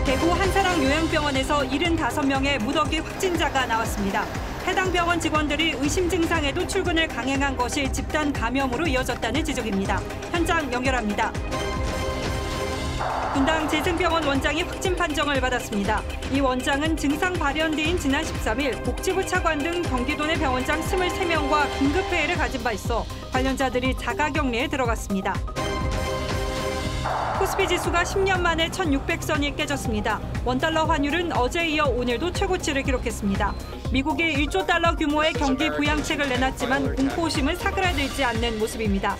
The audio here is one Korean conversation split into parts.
대구 한사랑 요양병원에서 75명의 무더기 확진자가 나왔습니다. 해당 병원 직원들이 의심 증상에도 출근을 강행한 것이 집단 감염으로 이어졌다는 지적입니다. 현장 연결합니다. 분당 재생병원 원장이 확진 판정을 받았습니다. 이 원장은 증상 발현 뒤인 지난 13일 복지부 차관 등 경기도 내 병원장 23명과 긴급회의를 가진 바 있어 관련자들이 자가격리에 들어갔습니다. 코스피 지수가 10년 만에 1,600선이 깨졌습니다. 원달러 환율은 어제에 이어 오늘도 최고치를 기록했습니다. 미국이 1조 달러 규모의 경기 부양책을 내놨지만 공포심은 사그라들지 않는 모습입니다.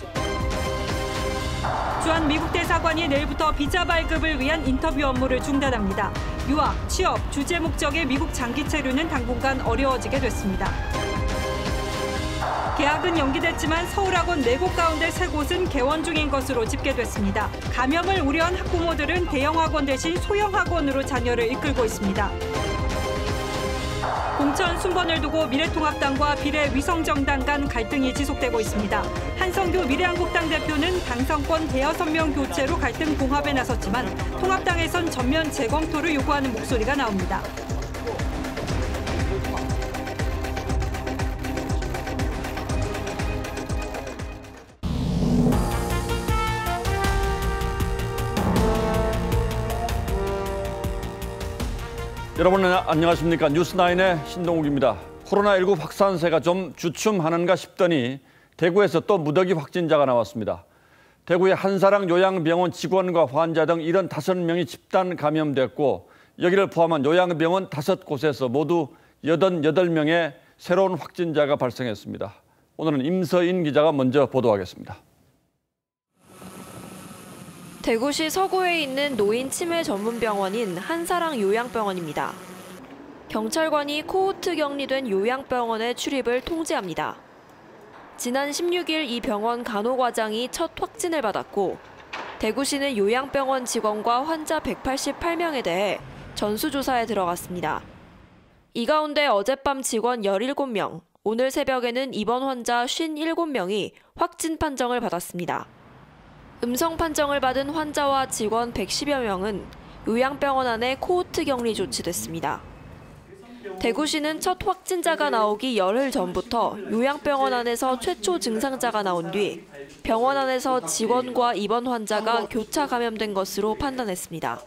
주한 미국 대사관이 내일부터 비자 발급을 위한 인터뷰 업무를 중단합니다. 유학, 취업, 주재 목적의 미국 장기 체류는 당분간 어려워지게 됐습니다. 개학은 연기됐지만 서울학원 4곳 가운데 3곳은 개원 중인 것으로 집계됐습니다. 감염을 우려한 학부모들은 대형학원 대신 소형학원으로 자녀를 이끌고 있습니다. 공천 순번을 두고 미래통합당과 비례위성정당 간 갈등이 지속되고 있습니다. 한성규 미래한국당 대표는 당선권 대여섯 명 교체로 갈등 봉합에 나섰지만 통합당에선 전면 재검토를 요구하는 목소리가 나옵니다. 여러분 안녕하십니까. 뉴스9의 신동욱입니다. 코로나19 확산세가 좀 주춤하는가 싶더니 대구에서 또 무더기 확진자가 나왔습니다. 대구의 한사랑 요양병원 직원과 환자 등 75명이 집단 감염됐고 여기를 포함한 요양병원 5곳에서 모두 88명의 새로운 확진자가 발생했습니다. 오늘은 임서인 기자가 먼저 보도하겠습니다. 대구시 서구에 있는 노인 치매 전문 병원인 한사랑 요양병원입니다. 경찰관이 코호트 격리된 요양병원의 출입을 통제합니다. 지난 16일 이 병원 간호과장이 첫 확진을 받았고 대구시는 요양병원 직원과 환자 188명에 대해 전수조사에 들어갔습니다. 이 가운데 어젯밤 직원 17명, 오늘 새벽에는 입원 환자 57명이 확진 판정을 받았습니다. 음성 판정을 받은 환자와 직원 110여 명은 요양병원 안에 코호트 격리 조치됐습니다. 대구시는 첫 확진자가 나오기 열흘 전부터 요양병원 안에서 최초 증상자가 나온 뒤 병원 안에서 직원과 입원 환자가 교차 감염된 것으로 판단했습니다.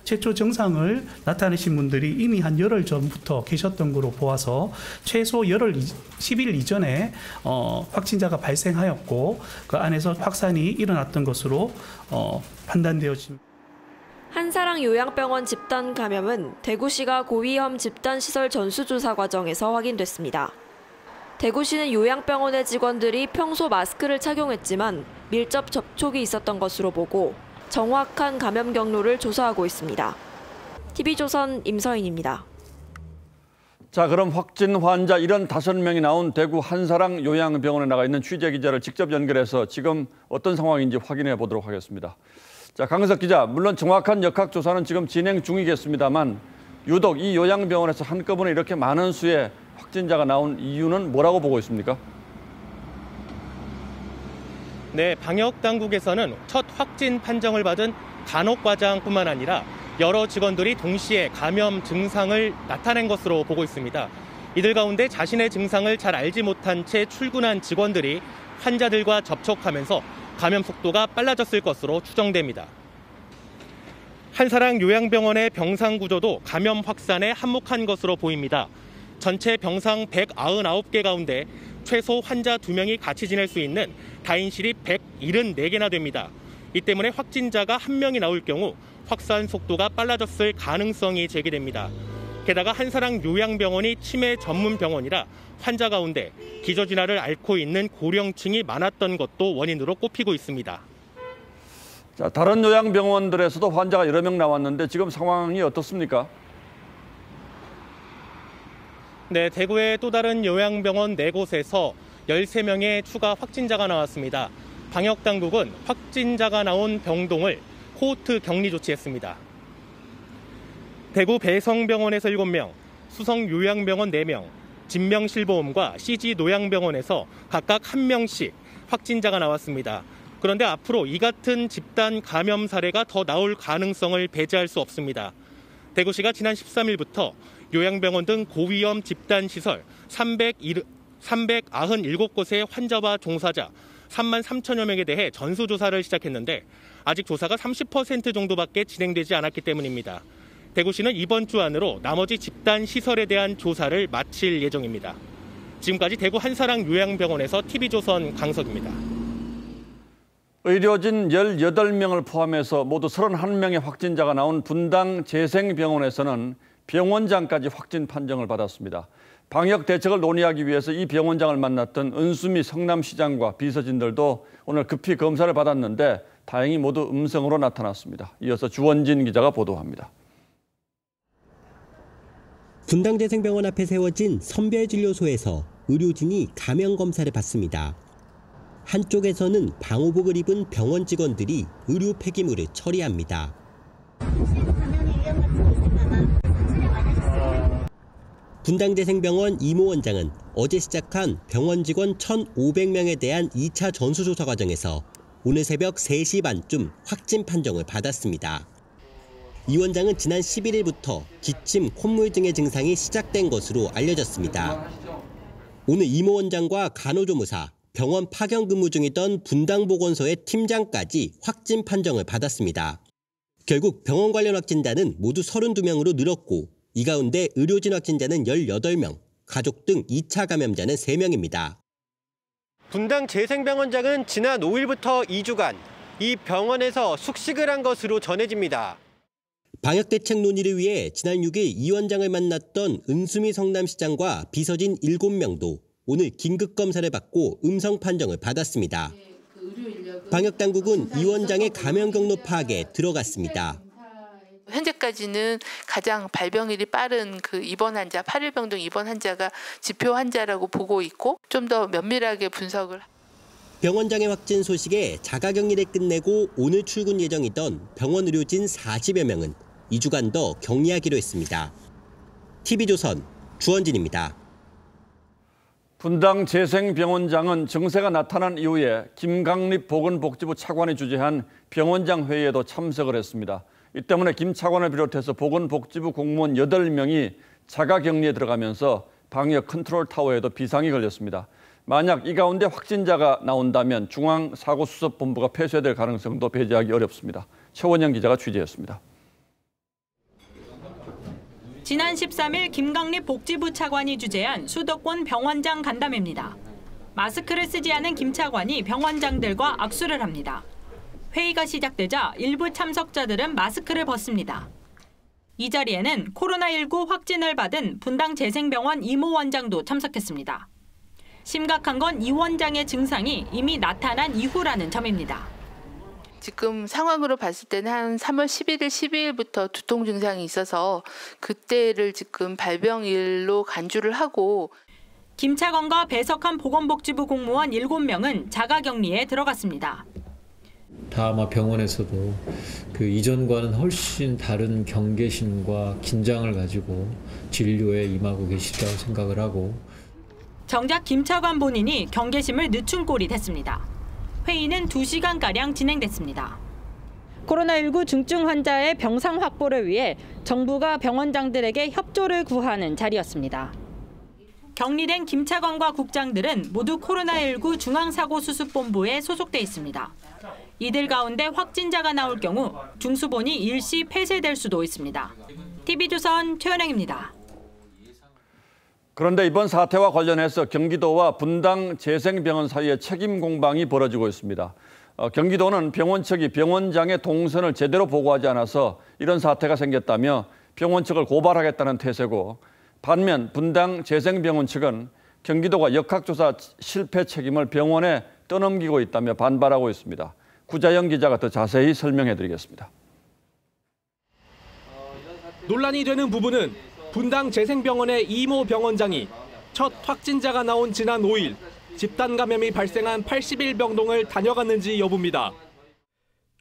최초 증상을 나타내신 분들이 이미 한 열흘 전부터 계셨던 것으로 보아서 최소 열흘 10일 이전에 확진자가 발생하였고 그 안에서 확산이 일어났던 것으로 판단되어집니다. 한사랑 요양병원 집단 감염은 대구시가 고위험 집단시설 전수조사 과정에서 확인됐습니다. 대구시는 요양병원의 직원들이 평소 마스크를 착용했지만 밀접 접촉이 있었던 것으로 보고 정확한 감염 경로를 조사하고 있습니다. TV조선 임서인입니다. 자, 그럼 확진 환자 75명이 나온 대구 한사랑 요양병원에 나가 있는 취재기자를 직접 연결해서 지금 어떤 상황인지 확인해 보도록 하겠습니다. 자, 강은석 기자, 물론 정확한 역학조사는 지금 진행 중이겠습니다만 유독 이 요양병원에서 한꺼번에 이렇게 많은 수의 확진자가 나온 이유는 뭐라고 보고 있습니까? 네, 방역당국에서는 첫 확진 판정을 받은 간호과장뿐만 아니라 여러 직원들이 동시에 감염 증상을 나타낸 것으로 보고 있습니다. 이들 가운데 자신의 증상을 잘 알지 못한 채 출근한 직원들이 환자들과 접촉하면서 감염 속도가 빨라졌을 것으로 추정됩니다. 한사랑 요양병원의 병상 구조도 감염 확산에 한몫한 것으로 보입니다. 전체 병상 199개 가운데 최소 환자 2명이 같이 지낼 수 있는 다인실이 174개나 됩니다. 이 때문에 확진자가 1명이 나올 경우 확산 속도가 빨라졌을 가능성이 제기됩니다. 게다가 한사랑 요양병원이 치매 전문 병원이라 환자 가운데 기저질환을 앓고 있는 고령층이 많았던 것도 원인으로 꼽히고 있습니다. 자, 다른 요양병원들에서도 환자가 여러 명 나왔는데 지금 상황이 어떻습니까? 네, 대구의 또 다른 요양병원 4곳에서 13명의 추가 확진자가 나왔습니다. 방역당국은 확진자가 나온 병동을 코호트 격리 조치했습니다. 대구 배성병원에서 7명, 수성요양병원 4명, 진명실보험과 CG노양병원에서 각각 1명씩 확진자가 나왔습니다. 그런데 앞으로 이 같은 집단 감염 사례가 더 나올 가능성을 배제할 수 없습니다. 대구시가 지난 13일부터 요양병원 등 고위험 집단시설 397곳의 환자와 종사자 3만 3천여 명에 대해 전수조사를 시작했는데 아직 조사가 30% 정도밖에 진행되지 않았기 때문입니다. 대구시는 이번 주 안으로 나머지 집단시설에 대한 조사를 마칠 예정입니다. 지금까지 대구 한사랑 요양병원에서 TV조선 강석입니다. 의료진 18명을 포함해서 모두 31명의 확진자가 나온 분당 재생병원에서는 병원장까지 확진 판정을 받았습니다. 방역 대책을 논의하기 위해서 이 병원장을 만났던 은수미 성남시장과 비서진들도 오늘 급히 검사를 받았는데 다행히 모두 음성으로 나타났습니다. 이어서 주원진 기자가 보도합니다. 분당재생병원 앞에 세워진 선별진료소에서 의료진이 감염 검사를 받습니다. 한쪽에서는 방호복을 입은 병원 직원들이 의료 폐기물을 처리합니다. 분당재생병원 이모 원장은 어제 시작한 병원 직원 1,500명에 대한 2차 전수조사 과정에서 오늘 새벽 3시 반쯤 확진 판정을 받았습니다. 이 원장은 지난 11일부터 기침, 콧물 등의 증상이 시작된 것으로 알려졌습니다. 오늘 이모 원장과 간호조무사, 병원 파견 근무 중이던 분당보건소의 팀장까지 확진 판정을 받았습니다. 결국 병원 관련 확진자는 모두 32명으로 늘었고 이 가운데 의료진 확진자는 18명, 가족 등 2차 감염자는 3명입니다. 분당 재생병원장은 지난 5일부터 2주간 이 병원에서 숙식을 한 것으로 전해집니다. 방역대책 논의를 위해 지난 6일 이 원장을 만났던 은수미 성남시장과 비서진 7명도 오늘 긴급검사를 받고 음성 판정을 받았습니다. 방역당국은 이 원장의 감염 경로 파악에 들어갔습니다. 현재까지는 가장 발병일이 빠른 그 입원 환자, 8일병동 입원 환자가 지표 환자라고 보고 있고 좀 더 면밀하게 분석을. 병원장의 확진 소식에 자가격리를 끝내고 오늘 출근 예정이던 병원 의료진 40여 명은 2주간 더 격리하기로 했습니다. TV조선 주원진입니다. 분당 재생병원장은 증세가 나타난 이후에 김강립 보건복지부 차관이 주재한 병원장 회의에도 참석을 했습니다. 이 때문에 김 차관을 비롯해서 보건복지부 공무원 8명이 자가격리에 들어가면서 방역 컨트롤 타워에도 비상이 걸렸습니다. 만약 이 가운데 확진자가 나온다면 중앙사고수습본부가 폐쇄될 가능성도 배제하기 어렵습니다. 최원영 기자가 취재했습니다. 지난 13일 김강립 복지부 차관이 주재한 수도권 병원장 간담회입니다. 마스크를 쓰지 않은 김 차관이 병원장들과 악수를 합니다. 회의가 시작되자 일부 참석자들은 마스크를 벗습니다. 이 자리에는 코로나19 확진을 받은 분당 재생병원 이모 원장도 참석했습니다. 심각한 건 이 원장의 증상이 이미 나타난 이후라는 점입니다. 지금 상황으로 봤을 때는 한 3월 11일, 12일부터 두통 증상이 있어서 그때를 지금 발병일로 간주를 하고. 김 차관과 배석한 보건복지부 공무원 7명은 자가격리에 들어갔습니다. 다 아마 병원에서도 그 이전과는 훨씬 다른 경계심과 긴장을 가지고 진료에 임하고 계시다고 생각을 하고. 정작 김 차관 본인이 경계심을 늦춘 꼴이 됐습니다. 회의는 2시간가량 진행됐습니다. 코로나19 중증 환자의 병상 확보를 위해 정부가 병원장들에게 협조를 구하는 자리였습니다. 격리된 김 차관과 국장들은 모두 코로나19 중앙사고수습본부에 소속돼 있습니다. 이들 가운데 확진자가 나올 경우 중수본이 일시 폐쇄될 수도 있습니다. TV조선 최연영입니다. 그런데 이번 사태와 관련해서 경기도와 분당 재생병원 사이에 책임 공방이 벌어지고 있습니다. 경기도는 병원 측이 병원장의 동선을 제대로 보고하지 않아서 이런 사태가 생겼다며 병원 측을 고발하겠다는 태세고, 반면 분당 재생병원 측은 경기도가 역학조사 실패 책임을 병원에 떠넘기고 있다며 반발하고 있습니다. 구자영 기자가 더 자세히 설명해드리겠습니다. 논란이 되는 부분은 분당 재생병원의 이모 병원장이 첫 확진자가 나온 지난 5일 집단 감염이 발생한 81병동을 다녀갔는지 여부입니다.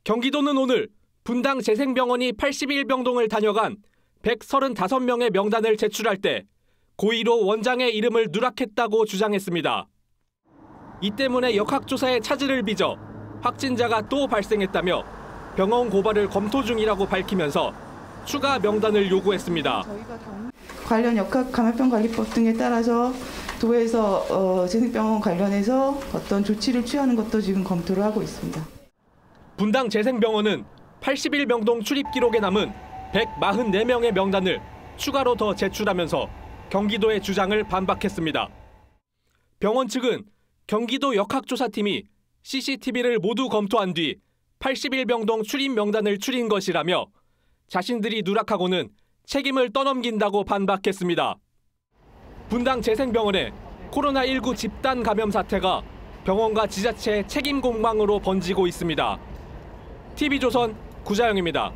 경기도는 오늘 분당 재생병원이 81병동을 다녀간 135명의 명단을 제출할 때 고의로 원장의 이름을 누락했다고 주장했습니다. 이 때문에 역학조사의 차질을 빚어 확진자가 또 발생했다며 병원 고발을 검토 중이라고 밝히면서 추가 명단을 요구했습니다. 관련 역학감염병관리법 등에 따라서 도에서 재생병원 관련해서 어떤 조치를 취하는 것도 지금 검토를 하고 있습니다. 분당 재생병원은 81명동 출입 기록에 남은 144명의 명단을 추가로 더 제출하면서 경기도의 주장을 반박했습니다. 병원 측은 경기도 역학조사팀이 CCTV를 모두 검토한 뒤 81병동 출입 명단을 추린 것이라며 자신들이 누락하고는 책임을 떠넘긴다고 반박했습니다. 분당 재생병원의 코로나19 집단 감염 사태가 병원과 지자체의 책임 공방으로 번지고 있습니다. TV조선 구자영입니다.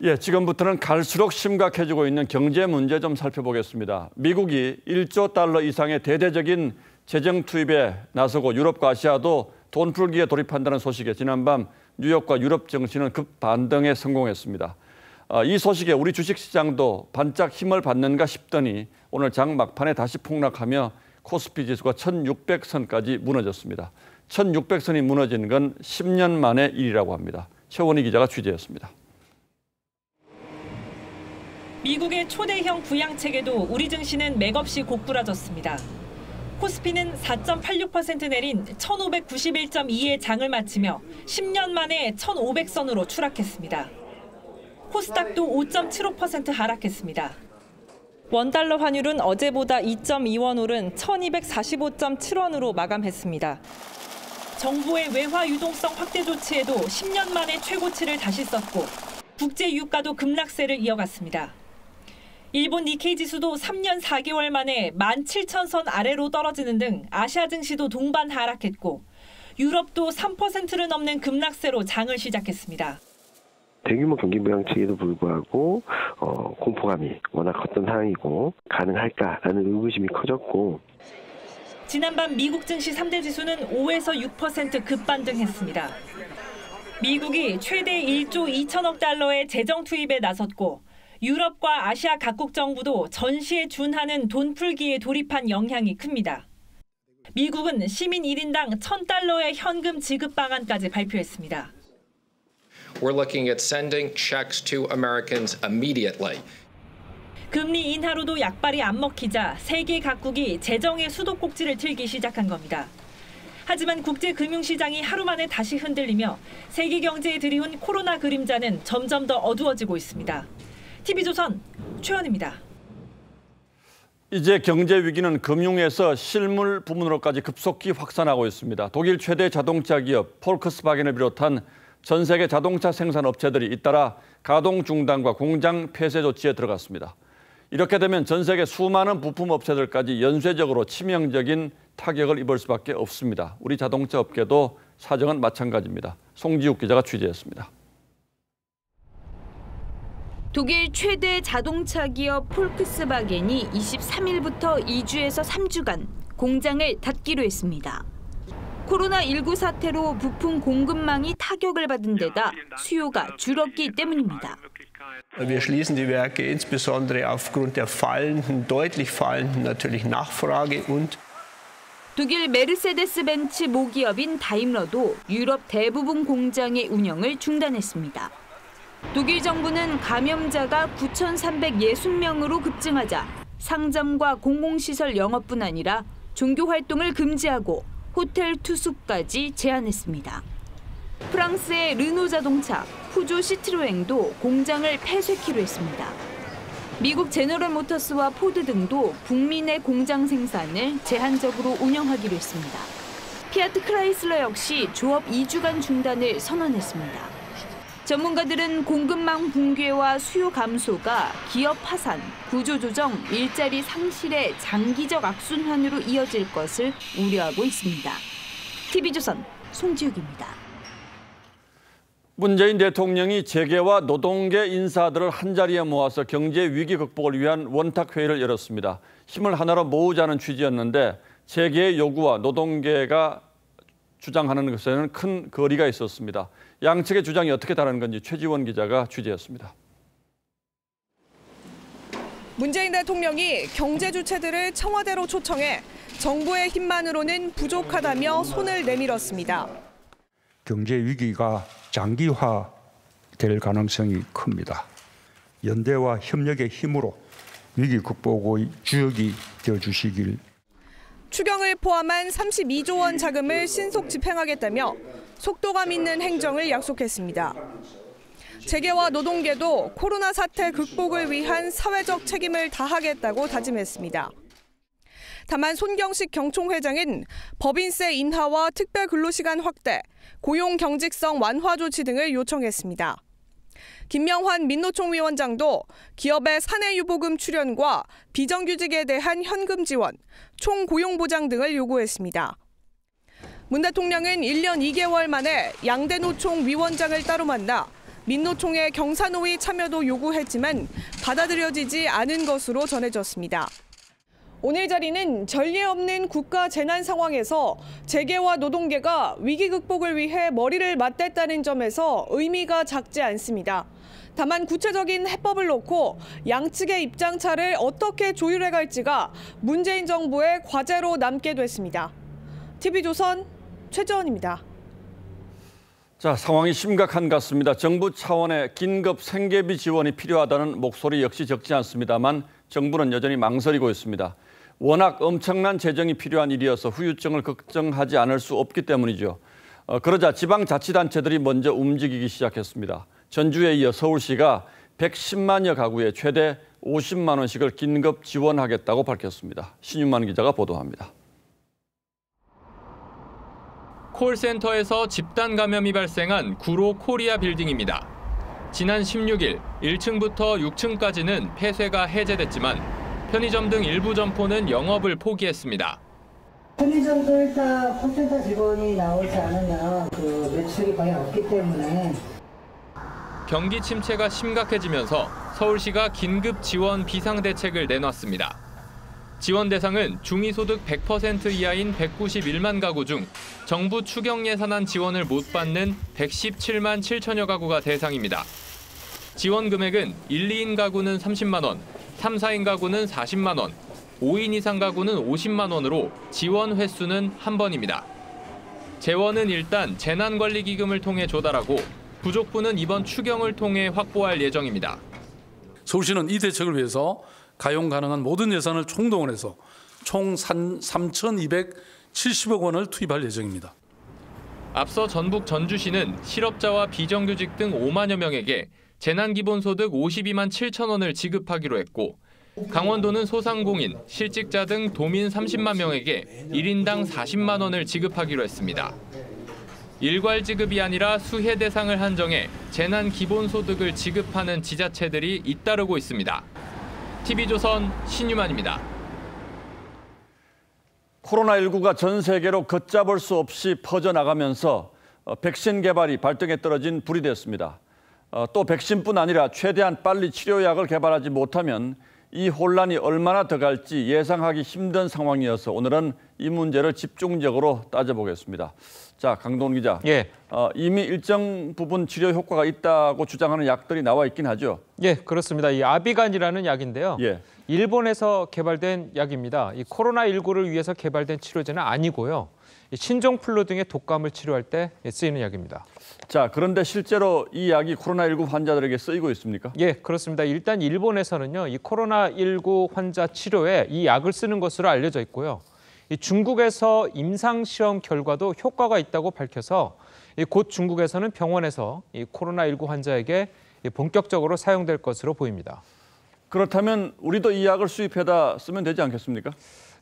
예, 지금부터는 갈수록 심각해지고 있는 경제 문제 좀 살펴보겠습니다. 미국이 1조 달러 이상의 대대적인 재정 투입에 나서고 유럽과 아시아도 돈 풀기에 돌입한다는 소식에 지난밤 뉴욕과 유럽 증시는 급반등에 성공했습니다. 이 소식에 우리 주식시장도 반짝 힘을 받는가 싶더니 오늘 장 막판에 다시 폭락하며 코스피 지수가 1600선까지 무너졌습니다. 1600선이 무너진 건 10년 만의 일이라고 합니다. 최원희 기자가 취재했습니다. 미국의 초대형 부양책에도 우리 증시는 맥없이 고꾸라졌습니다. 코스피는 4.86% 내린 1591.2의 장을 마치며 10년 만에 1500선으로 추락했습니다. 코스닥도 5.75% 하락했습니다. 원달러 환율은 어제보다 2.2원 오른 1245.7원으로 마감했습니다. 정부의 외화 유동성 확대 조치에도 10년 만에 최고치를 다시 썼고 국제 유가도 급락세를 이어갔습니다. 일본 니케이 지수도 3년 4개월 만에 17,000선 아래로 떨어지는 등 아시아 증시도 동반 하락했고 유럽도 3%를 넘는 급락세로 장을 시작했습니다. 대규모 경기 부양책에도 불구하고 공포감이 워낙 컸던 상황이고 가능할까라는 의구심이 커졌고 지난밤 미국 증시 3대 지수는 5에서 6% 급반등했습니다. 미국이 최대 1조 2천억 달러의 재정 투입에 나섰고 유럽과 아시아 각국 정부도 전시에 준하는 돈 풀기에 돌입한 영향이 큽니다. 미국은 시민 1인당 1,000달러의 현금 지급 방안까지 발표했습니다. We're looking at sending checks to Americans immediately. 금리 인하로도 약발이 안 먹히자 세계 각국이 재정의 수도꼭지를 틀기 시작한 겁니다. 하지만 국제 금융시장이 하루 만에 다시 흔들리며 세계 경제에 들이운 코로나 그림자는 점점 더 어두워지고 있습니다. TV조선 최원입니다. 이제 경제 위기는 금융에서 실물 부문으로까지 급속히 확산하고 있습니다. 독일 최대 자동차 기업 폴크스바겐을 비롯한 전 세계 자동차 생산 업체들이 잇따라 가동 중단과 공장 폐쇄 조치에 들어갔습니다. 이렇게 되면 전 세계 수많은 부품 업체들까지 연쇄적으로 치명적인 타격을 입을 수밖에 없습니다. 우리 자동차 업계도 사정은 마찬가지입니다. 송지욱 기자가 취재했습니다. 독일 최대 자동차 기업 폴크스바겐이 23일부터 2주에서 3주간 공장을 닫기로 했습니다. 코로나19 사태로 부품 공급망이 타격을 받은 데다 수요가 줄었기 때문입니다. Wir schließen die Werke insbesondere aufgrund der deutlich fallenden natürlich Nachfrage und 독일 메르세데스-벤츠 모기업인 다임러도 유럽 대부분 공장의 운영을 중단했습니다. 독일 정부는 감염자가 9,360명으로 급증하자 상점과 공공시설 영업뿐 아니라 종교 활동을 금지하고 호텔 투숙까지 제한했습니다. 프랑스의 르노 자동차, 푸조 시트로앵도 공장을 폐쇄키로 했습니다. 미국 제너럴 모터스와 포드 등도 북미 내 공장 생산을 제한적으로 운영하기로 했습니다. 피아트 크라이슬러 역시 조업 2주간 중단을 선언했습니다. 전문가들은 공급망 붕괴와 수요 감소가 기업 파산, 구조조정, 일자리 상실의 장기적 악순환으로 이어질 것을 우려하고 있습니다. TV조선 송지욱입니다. 문재인 대통령이 재계와 노동계 인사들을 한자리에 모아서 경제 위기 극복을 위한 원탁회의를 열었습니다. 힘을 하나로 모으자는 취지였는데 재계의 요구와 노동계가 주장하는 것에는 큰 거리가 있었습니다. 양측의 주장이 어떻게 다른 건지 최지원 기자가 취재했습니다. 문재인 대통령이 경제 주체들을 청와대로 초청해 정부의 힘만으로는 부족하다며 손을 내밀었습니다. 경제 위기가 장기화될 가능성이 큽니다. 연대와 협력의 힘으로 위기 극복의 주역이 되어주시길. 추경을 포함한 32조 원 자금을 신속 집행하겠다며 속도감 있는 행정을 약속했습니다. 재계와 노동계도 코로나 사태 극복을 위한 사회적 책임을 다하겠다고 다짐했습니다. 다만 손경식 경총회장은 법인세 인하와 특별 근로시간 확대, 고용 경직성 완화 조치 등을 요청했습니다. 김명환 민노총 위원장도 기업의 사내유보금 출연과 비정규직에 대한 현금 지원, 총고용보장 등을 요구했습니다. 문 대통령은 1년 2개월 만에 양대 노총 위원장을 따로 만나 민노총의 경사노위 참여도 요구했지만 받아들여지지 않은 것으로 전해졌습니다. 오늘 자리는 전례 없는 국가 재난 상황에서 재계와 노동계가 위기 극복을 위해 머리를 맞댔다는 점에서 의미가 작지 않습니다. 다만 구체적인 해법을 놓고 양측의 입장차를 어떻게 조율해 갈지가 문재인 정부의 과제로 남게 됐습니다. TV조선 최재원입니다. 자, 상황이 심각한 것 같습니다. 정부 차원의 긴급 생계비 지원이 필요하다는 목소리 역시 적지 않습니다만 정부는 여전히 망설이고 있습니다. 워낙 엄청난 재정이 필요한 일이어서 후유증을 걱정하지 않을 수 없기 때문이죠. 그러자 지방자치단체들이 먼저 움직이기 시작했습니다. 전주에 이어 서울시가 110만여 가구에 최대 50만 원씩을 긴급 지원하겠다고 밝혔습니다. 신윤만 기자가 보도합니다. 콜센터에서 집단 감염이 발생한 구로 코리아 빌딩입니다. 지난 16일 1층부터 6층까지는 폐쇄가 해제됐지만 편의점 등 일부 점포는 영업을 포기했습니다. 편의점도 일단 콜센터 직원이 나오지 않으면 매출이 거의 없기 때문에. 경기 침체가 심각해지면서 서울시가 긴급 지원 비상대책을 내놨습니다. 지원 대상은 중위소득 100% 이하인 191만 가구 중 정부 추경 예산안 지원을 못 받는 117만 7천여 가구가 대상입니다. 지원 금액은 1, 2인 가구는 30만 원, 3, 4인 가구는 40만 원, 5인 이상 가구는 50만 원으로 지원 횟수는 한 번입니다. 재원은 일단 재난관리기금을 통해 조달하고 부족분은 이번 추경을 통해 확보할 예정입니다. 서울시는 이 대책을 위해서 가용 가능한 모든 예산을 총동원해서 총 3,270억 원을 투입할 예정입니다. 앞서 전북 전주시는 실업자와 비정규직 등 5만여 명에게 재난기본소득 52만 7천 원을 지급하기로 했고 강원도는 소상공인, 실직자 등 도민 30만 명에게 1인당 40만 원을 지급하기로 했습니다. 일괄 지급이 아니라 수혜 대상을 한정해 재난기본소득을 지급하는 지자체들이 잇따르고 있습니다. TV조선 신유만입니다. 코로나19가 전 세계로 걷잡을 수 없이 퍼져나가면서 백신 개발이 발등에 떨어진 불이 됐습니다. 또 백신뿐 아니라 최대한 빨리 치료약을 개발하지 못하면 이 혼란이 얼마나 더 갈지 예상하기 힘든 상황이어서 오늘은 이 문제를 집중적으로 따져보겠습니다. 자, 강동원 기자. 예. 이미 일정 부분 치료 효과가 있다고 주장하는 약들이 나와 있긴 하죠. 예, 그렇습니다. 이 아비간이라는 약인데요. 예. 일본에서 개발된 약입니다. 이 코로나19를 위해서 개발된 치료제는 아니고요. 신종플루 등의 독감을 치료할 때 쓰이는 약입니다. 자, 그런데 실제로 이 약이 코로나19 환자들에게 쓰이고 있습니까? 예, 그렇습니다. 일단 일본에서는요, 이 코로나19 환자 치료에 이 약을 쓰는 것으로 알려져 있고요. 이 중국에서 임상시험 결과도 효과가 있다고 밝혀서 곧 중국에서는 병원에서 이 코로나19 환자에게 본격적으로 사용될 것으로 보입니다. 그렇다면 우리도 이 약을 수입해다 쓰면 되지 않겠습니까?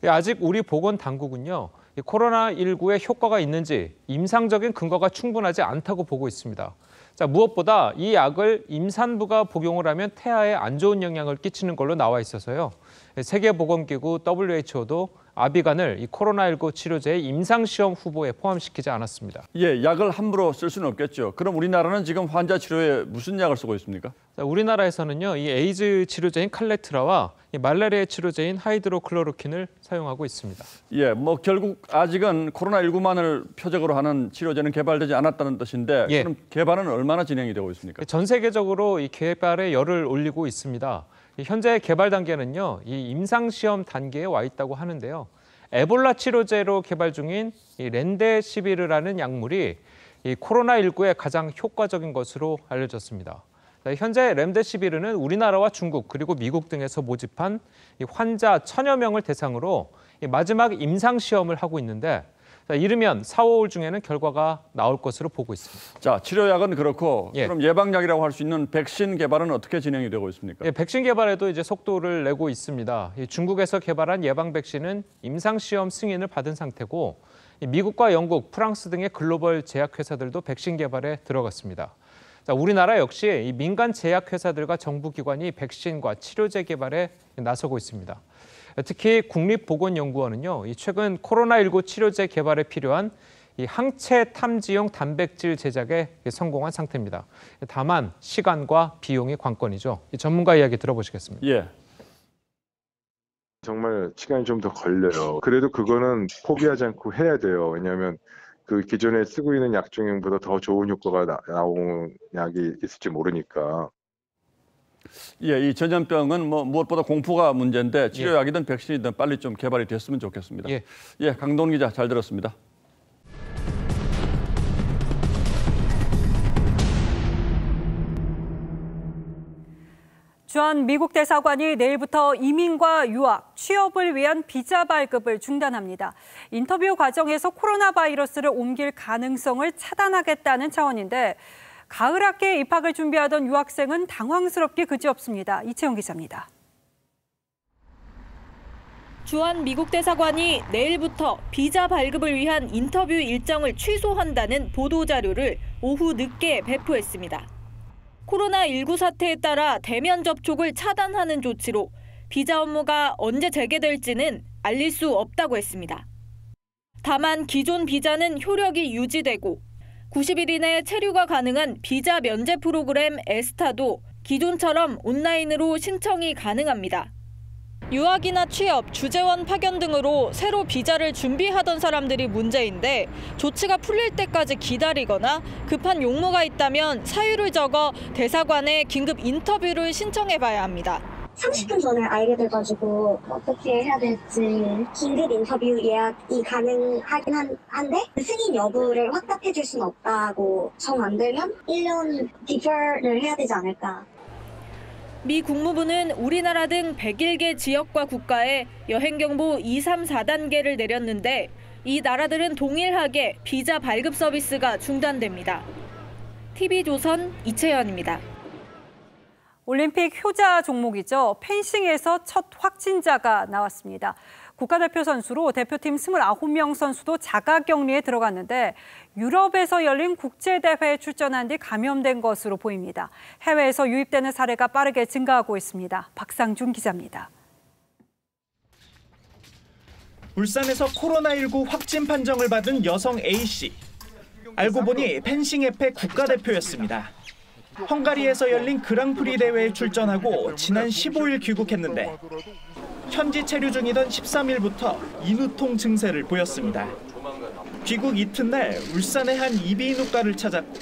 예, 아직 우리 보건당국은요. 코로나19에 효과가 있는지 임상적인 근거가 충분하지 않다고 보고 있습니다. 자, 무엇보다 이 약을 임산부가 복용을 하면 태아에 안 좋은 영향을 끼치는 걸로 나와 있어서요. 세계보건기구 WHO도 아비간을 이 코로나19 치료제의 임상시험 후보에 포함시키지 않았습니다. 예, 약을 함부로 쓸 수는 없겠죠. 그럼 우리나라는 지금 환자 치료에 무슨 약을 쓰고 있습니까? 자, 우리나라에서는요, 이 에이즈 치료제인 칼레트라와 이 말라리아 치료제인 하이드로클로로킨을 사용하고 있습니다. 예, 뭐 결국 아직은 코로나19만을 표적으로 하는 치료제는 개발되지 않았다는 뜻인데 예. 그럼 개발은 얼마나 진행이 되고 있습니까? 전 세계적으로 이 개발에 열을 올리고 있습니다. 현재 개발 단계는요, 이 임상시험 단계에 와 있다고 하는데요. 에볼라 치료제로 개발 중인 이 렌데시비르라는 약물이 이 코로나19에 가장 효과적인 것으로 알려졌습니다. 현재 렘데시비르는 우리나라와 중국 그리고 미국 등에서 모집한 환자 1000여 명을 대상으로 마지막 임상시험을 하고 있는데 이르면 4, 5월 중에는 결과가 나올 것으로 보고 있습니다. 자, 치료약은 그렇고 그럼 예방약이라고 할 수 있는 백신 개발은 어떻게 진행이 되고 있습니까? 백신 개발에도 이제 속도를 내고 있습니다. 중국에서 개발한 예방 백신은 임상시험 승인을 받은 상태고 미국과 영국, 프랑스 등의 글로벌 제약회사들도 백신 개발에 들어갔습니다. 우리나라 역시 이 민간 제약회사들과 정부기관이 백신과 치료제 개발에 나서고 있습니다. 특히 국립보건연구원은요, 최근 코로나19 치료제 개발에 필요한 이 항체 탐지용 단백질 제작에 성공한 상태입니다. 다만 시간과 비용이 관건이죠. 이 전문가 이야기 들어보시겠습니다. 예. 정말 시간이 좀 더 걸려요. 그래도 그거는 포기하지 않고 해야 돼요. 왜냐하면 그 기존에 쓰고 있는 약 중보다 더 좋은 효과가 나온 약이 있을지 모르니까. 예, 이 전염병은 무엇보다 공포가 문제인데 치료약이든 백신이든 빨리 좀 개발이 됐으면 좋겠습니다. 예, 강동 기자 잘 들었습니다. 주한 미국 대사관이 내일부터 이민과 유학, 취업을 위한 비자 발급을 중단합니다. 인터뷰 과정에서 코로나 바이러스를 옮길 가능성을 차단하겠다는 차원인데 가을 학기에 입학을 준비하던 유학생은 당황스럽게 그지없습니다. 이채영 기자입니다. 주한 미국 대사관이 내일부터 비자 발급을 위한 인터뷰 일정을 취소한다는 보도자료를 오후 늦게 배포했습니다. 코로나19 사태에 따라 대면 접촉을 차단하는 조치로 비자 업무가 언제 재개될지는 알릴 수 없다고 했습니다. 다만 기존 비자는 효력이 유지되고 90일 이내 체류가 가능한 비자 면제 프로그램 에스타도 기존처럼 온라인으로 신청이 가능합니다. 유학이나 취업, 주재원 파견 등으로 새로 비자를 준비하던 사람들이 문제인데 조치가 풀릴 때까지 기다리거나 급한 용무가 있다면 사유를 적어 대사관에 긴급 인터뷰를 신청해봐야 합니다. 30분 전에 알게 돼가지고 어떻게 해야 될지 긴급 인터뷰 예약이 가능하긴 한데 승인 여부를 확답해 줄 수는 없다고 정 안 되면 1년 디퍼를 해야 되지 않을까. 미 국무부는 우리나라 등 101개 지역과 국가에 여행경보 2, 3, 4단계를 내렸는데 이 나라들은 동일하게 비자 발급 서비스가 중단됩니다. TV조선 이채연입니다. 올림픽 효자 종목이죠. 펜싱에서 첫 확진자가 나왔습니다. 국가대표 선수로 대표팀 29명 선수도 자가격리에 들어갔는데 유럽에서 열린 국제대회에 출전한 뒤 감염된 것으로 보입니다. 해외에서 유입되는 사례가 빠르게 증가하고 있습니다. 박상준 기자입니다. 울산에서 코로나19 확진 판정을 받은 여성 A씨. 알고 보니 펜싱 앱의 국가대표였습니다. 헝가리에서 열린 그랑프리 대회에 출전하고 지난 15일 귀국했는데 현지 체류 중이던 13일부터 인후통 증세를 보였습니다. 귀국 이튿날 울산의 한 이비인후과를 찾았고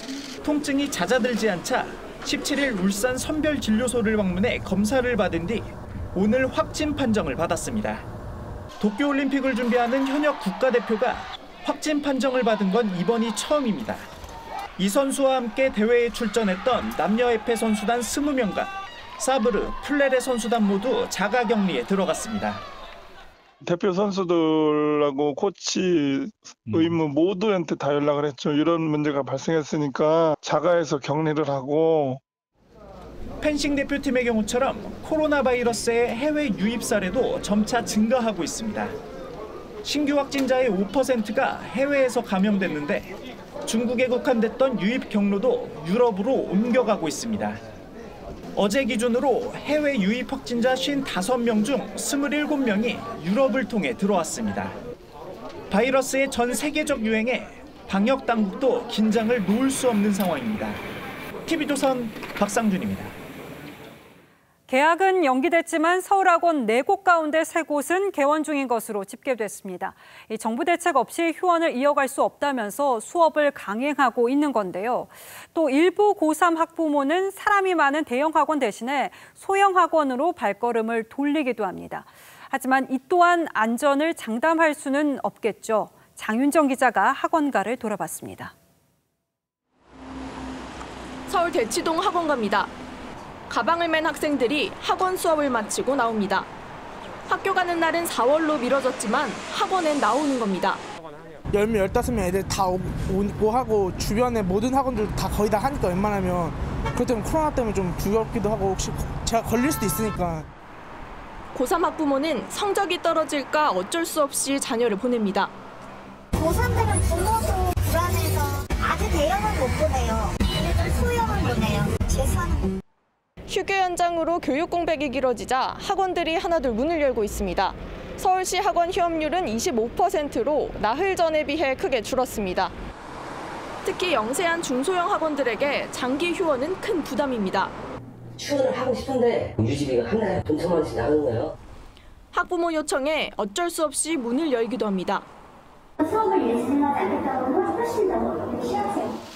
통증이 잦아들지 않자 17일 울산 선별진료소를 방문해 검사를 받은 뒤 오늘 확진 판정을 받았습니다. 도쿄올림픽을 준비하는 현역 국가대표가 확진 판정을 받은 건 이번이 처음입니다. 이 선수와 함께 대회에 출전했던 남녀 에페 선수단 20명과 사브르, 플레레 선수단 모두 자가격리에 들어갔습니다. 대표 선수들하고 코치, 의무 모두한테 다 연락을 했죠. 이런 문제가 발생했으니까 자가에서 격리를 하고. 펜싱 대표팀의 경우처럼 코로나 바이러스의 해외 유입 사례도 점차 증가하고 있습니다. 신규 확진자의 5%가 해외에서 감염됐는데 중국에 국한됐던 유입 경로도 유럽으로 옮겨가고 있습니다. 어제 기준으로 해외 유입 확진자 55명 중 27명이 유럽을 통해 들어왔습니다. 바이러스의 전 세계적 유행에 방역 당국도 긴장을 놓을 수 없는 상황입니다. TV조선 박상준입니다. 개학은 연기됐지만 서울학원 4곳 가운데 3곳은 개원 중인 것으로 집계됐습니다. 정부 대책 없이 휴원을 이어갈 수 없다면서 수업을 강행하고 있는 건데요. 또 일부 고3 학부모는 사람이 많은 대형 학원 대신에 소형 학원으로 발걸음을 돌리기도 합니다. 하지만 이 또한 안전을 장담할 수는 없겠죠. 장윤정 기자가 학원가를 돌아봤습니다. 서울 대치동 학원 갑니다. 가방을 맨 학생들이 학원 수업을 마치고 나옵니다. 학교 가는 날은 4월로 미뤄졌지만 학원엔 나오는 겁니다. 10명, 15명 애들 다 오고 하고 주변에 모든 학원들 다 거의 다 하니까 웬만하면 그것 때문에 코로나 때문에 좀 두렵기도 하고 혹시 제가 걸릴 수도 있으니까. 고3 학부모는 성적이 떨어질까 어쩔 수 없이 자녀를 보냅니다. 고3들은 부모도 불안해서 아주 대형은 못 보내요. 소형은 보내요. 재수하는 휴교 연장으로 교육 공백이 길어지자 학원들이 하나둘 문을 열고 있습니다. 서울시 학원 휴업률은 25%로 나흘 전에 비해 크게 줄었습니다. 특히 영세한 중소형 학원들에게 장기 휴원은 큰 부담입니다. 휴원을 하고 싶은데 유지비가 한 달에 돈 1,000만 원씩 나가는 거예요. 학부모 요청에 어쩔 수 없이 문을 열기도 합니다. 수업을 위해서 생각하겠다고 훨씬 더 쉬웠어요.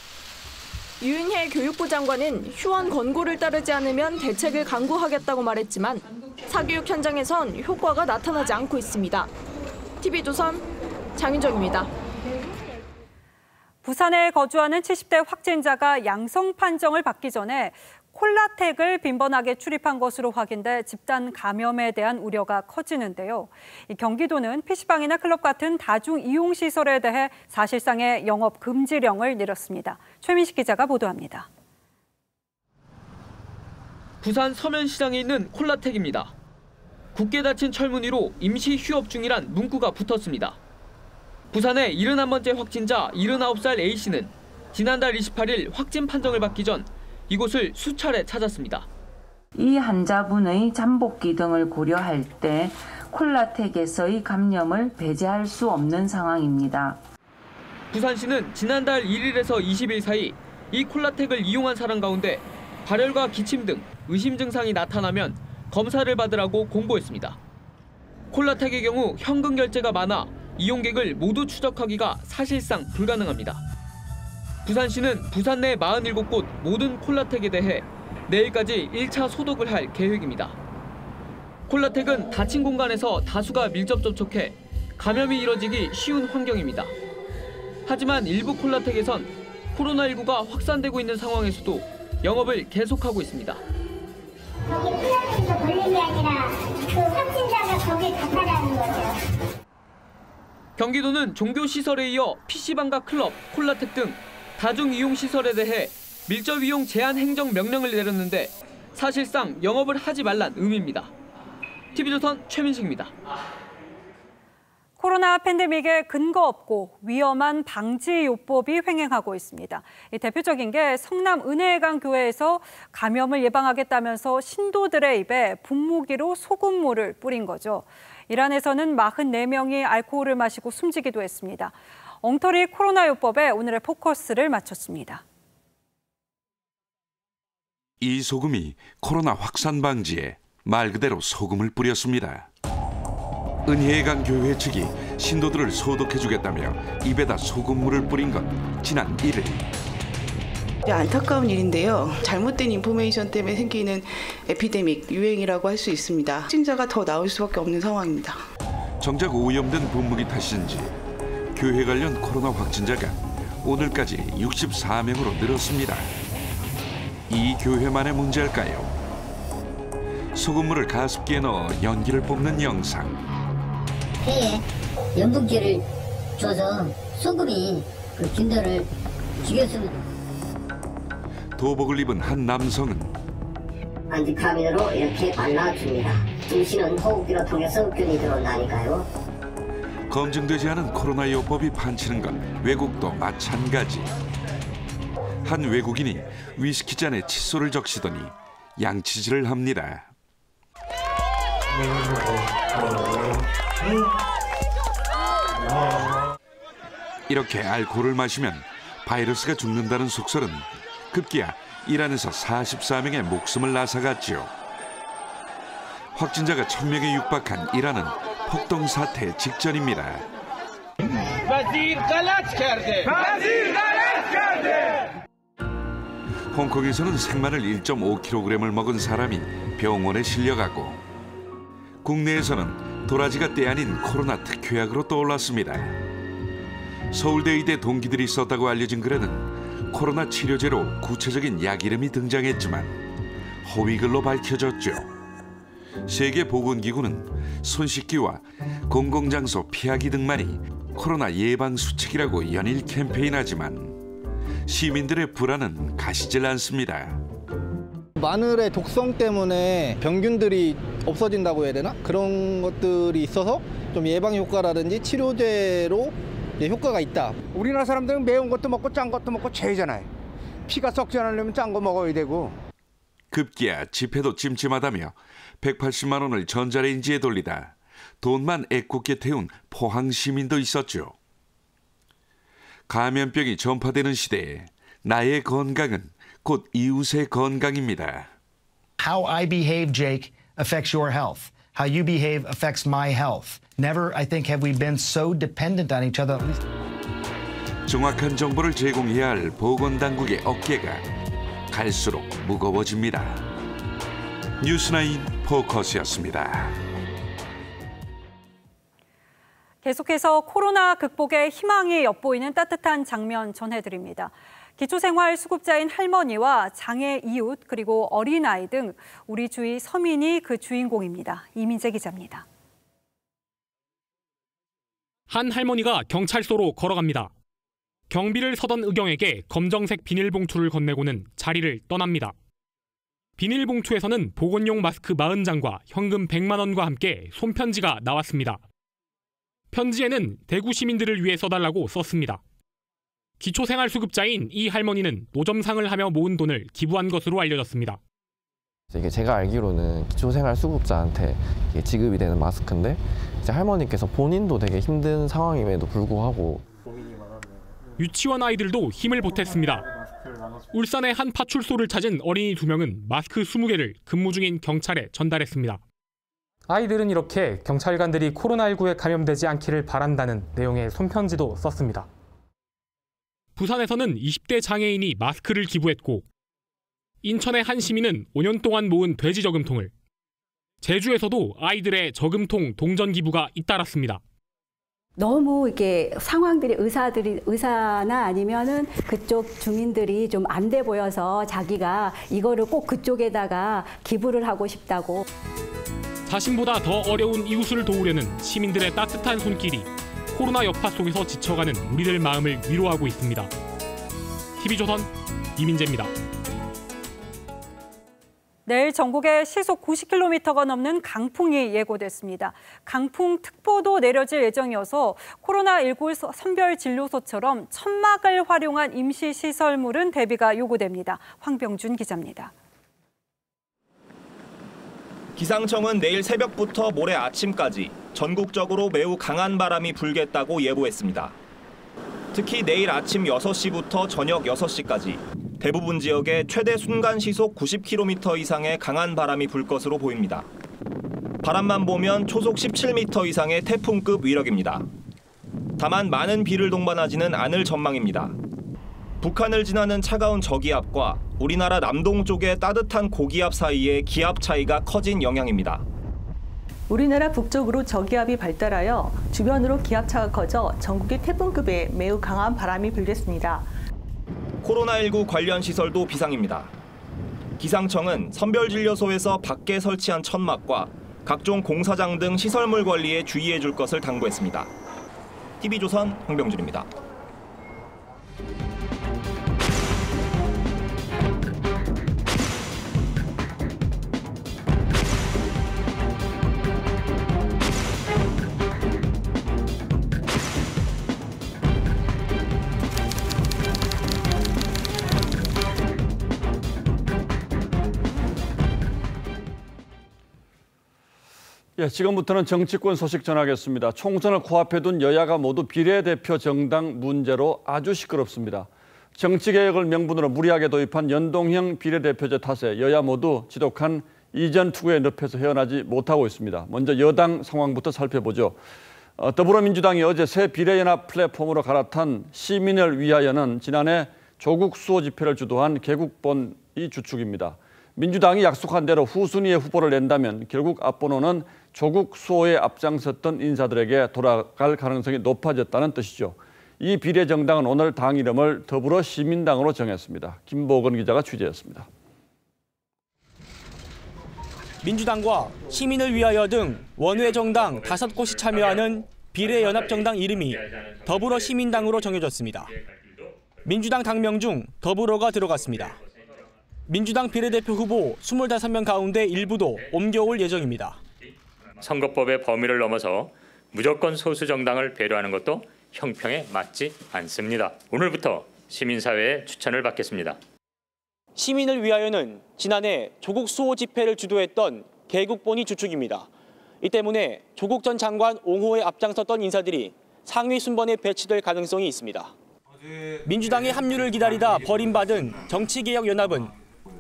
유인혜 교육부 장관은 휴원 권고를 따르지 않으면 대책을 강구하겠다고 말했지만 사교육 현장에선 효과가 나타나지 않고 있습니다. TV조선 장윤정입니다. 부산에 거주하는 70대 확진자가 양성 판정을 받기 전에 콜라텍을 빈번하게 출입한 것으로 확인돼 집단 감염에 대한 우려가 커지는데요. 경기도는 PC방이나 클럽 같은 다중 이용 시설에 대해 사실상의 영업 금지령을 내렸습니다. 최민식 기자가 보도합니다. 부산 서면시장에 있는 콜라텍입니다. 굳게 닫힌 철문 위로 임시 휴업 중이란 문구가 붙었습니다. 부산의 71번째 확진자 79살 A씨는 지난달 28일 확진 판정을 받기 전 이곳을 수차례 찾았습니다. 이 환자분의 잠복기 등을 고려할 때 콜라텍에서의 감염을 배제할 수 없는 상황입니다. 부산시는 지난달 1일에서 20일 사이 이 콜라텍을 이용한 사람 가운데 발열과 기침 등 의심 증상이 나타나면 검사를 받으라고 공고했습니다. 콜라텍의 경우 현금 결제가 많아 이용객을 모두 추적하기가 사실상 불가능합니다. 부산시는 부산 내 47곳 모든 콜라텍에 대해 내일까지 1차 소독을 할 계획입니다. 콜라텍은 닫힌 공간에서 다수가 밀접 접촉해 감염이 이뤄지기 쉬운 환경입니다. 하지만 일부 콜라텍에선 코로나19가 확산되고 있는 상황에서도 영업을 계속하고 있습니다. 거기 콜라텍에서 걸린 게 아니라 그 확진자가 거기에 가까다는 거죠. 경기도는 종교시설에 이어 PC방과 클럽, 콜라텍 등 다중이용시설에 대해 밀접이용 제한 행정 명령을 내렸는데 사실상 영업을 하지 말란 의미입니다. TV조선 최민식입니다. 코로나 팬데믹에 근거 없고 위험한 방지요법이 횡행하고 있습니다. 대표적인 게 성남 은혜강 교회에서 감염을 예방하겠다면서 신도들의 입에 분무기로 소금물을 뿌린 거죠. 이란에서는 44명이 알코올을 마시고 숨지기도 했습니다. 엉터리 코로나요법에 오늘의 포커스를 맞췄습니다. 이 소금이 코로나 확산 방지에 말 그대로 소금을 뿌렸습니다. 은혜강 교회 측이 신도들을 소독해주겠다며 입에다 소금물을 뿌린 건 지난 1일. 안타까운 일인데요. 잘못된 인포메이션 때문에 생기는 에피데믹, 유행이라고 할 수 있습니다. 확진자가 더 나올 수밖에 없는 상황입니다. 정작 오염된 분무기 탓인지 교회 관련 코로나 확진자가 오늘까지 64명으로 늘었습니다. 이 교회만의 문제일까요? 소금물을 가습기에 넣어 연기를 뽑는 영상. 폐에 연분기를 줘서 소금이 그 균들을 죽였습니다. 도복을 입은 한 남성은 안티카민으로 이렇게 발라줍니다. 임시는 호흡기로 통해서 균이 들어온다니까요. 검증되지 않은 코로나 요법이 판치는 건 외국도 마찬가지. 한 외국인이 위스키 잔에 칫솔을 적시더니 양치질을 합니다. 이렇게 알코올을 마시면 바이러스가 죽는다는 속설은 급기야 이란에서 44명의 목숨을 앗아갔지요. 확진자가 1000명에 육박한 이란은 폭동 사태 직전입니다. 홍콩에서는 생마늘 1.5kg을 먹은 사람이 병원에 실려가고 국내에서는 도라지가 때 아닌 코로나 특효약으로 떠올랐습니다. 서울대 의대 동기들이 썼다고 알려진 글에는 코로나 치료제로 구체적인 약 이름이 등장했지만 허위글로 밝혀졌죠. 세계보건기구는 손 씻기와 공공장소 피하기 등만이 코로나 예방 수칙이라고 연일 캠페인하지만 시민들의 불안은 가시질 않습니다. 마늘의 독성 때문에 병균들이 없어진다고 해야 되나? 그런 것들이 있어서 좀 예방 효과라든지 치료제로 효과가 있다. 우리나라 사람들은 매운 것도 먹고 짠 것도 먹고 죄잖아요. 피가 썩지 않으려면 짠 거 먹어야 되고. 급기야 집회도 찜찜하다며 180만 원을 전자레인지에 돌리다 돈만 애꿎게 태운 포항 시민도 있었죠. 감염병이 전파되는 시대에 나의 건강은 곧 이웃의 건강입니다. How I behave, Jake, affects your health. How you behave affects my health. Never, I think, have we been so dependent on each other. 정확한 정보를 제공해야 할 보건당국의 어깨가 갈수록 무거워집니다. 뉴스나인 포커스였습니다. 계속해서 코로나 극복에 희망이 엿보이는 따뜻한 장면 전해드립니다. 기초생활수급자인 할머니와 장애 이웃 그리고 어린아이 등 우리 주위 서민이 그 주인공입니다. 이민재 기자입니다. 한 할머니가 경찰서로 걸어갑니다. 경비를 서던 의경에게 검정색 비닐봉투를 건네고는 자리를 떠납니다. 비닐봉투에서는 보건용 마스크 40장과 현금 100만 원과 함께 손편지가 나왔습니다. 편지에는 대구 시민들을 위해 써달라고 썼습니다. 기초생활수급자인 이 할머니는 노점상을 하며 모은 돈을 기부한 것으로 알려졌습니다. 이게 제가 알기로는 기초생활수급자한테 지급이 되는 마스크인데 이제 할머니께서 본인도 되게 힘든 상황임에도 불구하고 유치원 아이들도 힘을 보탰습니다. 울산의 한 파출소를 찾은 어린이 2명은 마스크 20개를 근무 중인 경찰에 전달했습니다. 아이들은 이렇게 경찰관들이 코로나19에 감염되지 않기를 바란다는 내용의 손편지도 썼습니다. 부산에서는 20대 장애인이 마스크를 기부했고 인천의 한 시민은 5년 동안 모은 돼지 저금통을, 제주에서도 아이들의 저금통 동전 기부가 잇따랐습니다. 너무 이렇게 상황들이 의사나 아니면은 그쪽 주민들이 좀 안 돼 보여서 자기가 이거를 꼭 그쪽에다가 기부를 하고 싶다고. 자신보다 더 어려운 이웃을 도우려는 시민들의 따뜻한 손길이 코로나 여파 속에서 지쳐가는 우리들 마음을 위로하고 있습니다. TV조선 이민재입니다. 내일 전국에 시속 90km가 넘는 강풍이 예고됐습니다. 강풍특보도 내려질 예정이어서 코로나19 선별진료소처럼 천막을 활용한 임시시설물은 대비가 요구됩니다. 황병준 기자입니다. 기상청은 내일 새벽부터 모레 아침까지 전국적으로 매우 강한 바람이 불겠다고 예보했습니다. 특히 내일 아침 6시부터 저녁 6시까지 대부분 지역에 최대 순간 시속 90km 이상의 강한 바람이 불 것으로 보입니다. 바람만 보면 초속 17m 이상의 태풍급 위력입니다. 다만 많은 비를 동반하지는 않을 전망입니다. 북한을 지나는 차가운 저기압과 우리나라 남동쪽의 따뜻한 고기압 사이의 기압 차이가 커진 영향입니다. 우리나라 북쪽으로 저기압이 발달하여 주변으로 기압차가 커져 전국에 태풍급의 매우 강한 바람이 불겠습니다. 코로나19 관련 시설도 비상입니다. 기상청은 선별진료소에서 밖에 설치한 천막과 각종 공사장 등 시설물 관리에 주의해 줄 것을 당부했습니다. TV조선 황병준입니다. 예, 지금부터는 정치권 소식 전하겠습니다. 총선을 코앞에 둔 여야가 모두 비례대표 정당 문제로 아주 시끄럽습니다. 정치개혁을 명분으로 무리하게 도입한 연동형 비례대표제 탓에 여야 모두 지독한 이전 투구의 늪에서 헤어나지 못하고 있습니다. 먼저 여당 상황부터 살펴보죠. 더불어민주당이 어제 새 비례연합 플랫폼으로 갈아탄 시민을 위하여는 지난해 조국 수호 집회를 주도한 개국본이 주축입니다. 민주당이 약속한 대로 후순위에 후보를 낸다면 결국 앞번호는 조국 수호에 앞장섰던 인사들에게 돌아갈 가능성이 높아졌다는 뜻이죠. 이 비례정당은 오늘 당 이름을 더불어시민당으로 정했습니다. 김보건 기자가 취재했습니다. 민주당과 시민을 위하여 등 원외 정당 5곳이 참여하는 비례연합정당 이름이 더불어시민당으로 정해졌습니다. 민주당 당명 중 더불어가 들어갔습니다. 민주당 비례대표 후보 25명 가운데 일부도 옮겨올 예정입니다. 선거법의 범위를 넘어서 무조건 소수 정당을 배려하는 것도 형평에 맞지 않습니다. 오늘부터 시민사회의 추천을 받겠습니다. 시민을 위하여는 지난해 조국 수호 집회를 주도했던 개국본이 주축입니다. 이 때문에 조국 전 장관 옹호에 앞장섰던 인사들이 상위 순번에 배치될 가능성이 있습니다. 민주당의 합류를 기다리다 버림받은 정치개혁연합은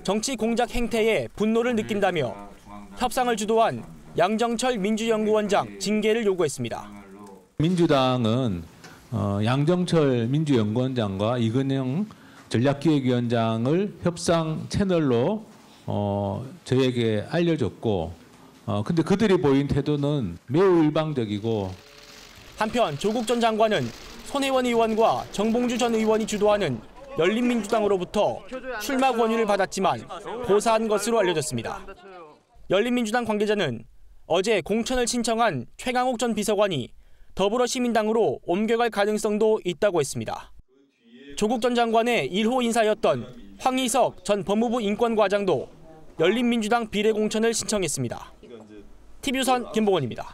정치 공작 행태에 분노를 느낀다며 협상을 주도한 양정철 민주연구원장 징계를 요구했습니다. 민주당은 양정철 민주연구원장과 이근영 전략기획위원장을 협상 채널로 저에게 알려줬고 근데 그들이 보인 태도는 매우 일방적이고 한편 조국 전 장관은 손혜원 의원과 정봉주 전 의원이 주도하는 열린민주당으로부터 출마 권유를 받았지만 고사한 것으로 알려졌습니다. 열린민주당 관계자는 어제 공천을 신청한 최강욱 전 비서관이 더불어시민당으로 옮겨갈 가능성도 있다고 했습니다. 조국 전 장관의 1호 인사였던 황희석 전 법무부 인권과장도 열린민주당 비례공천을 신청했습니다. TV조선 김보건입니다.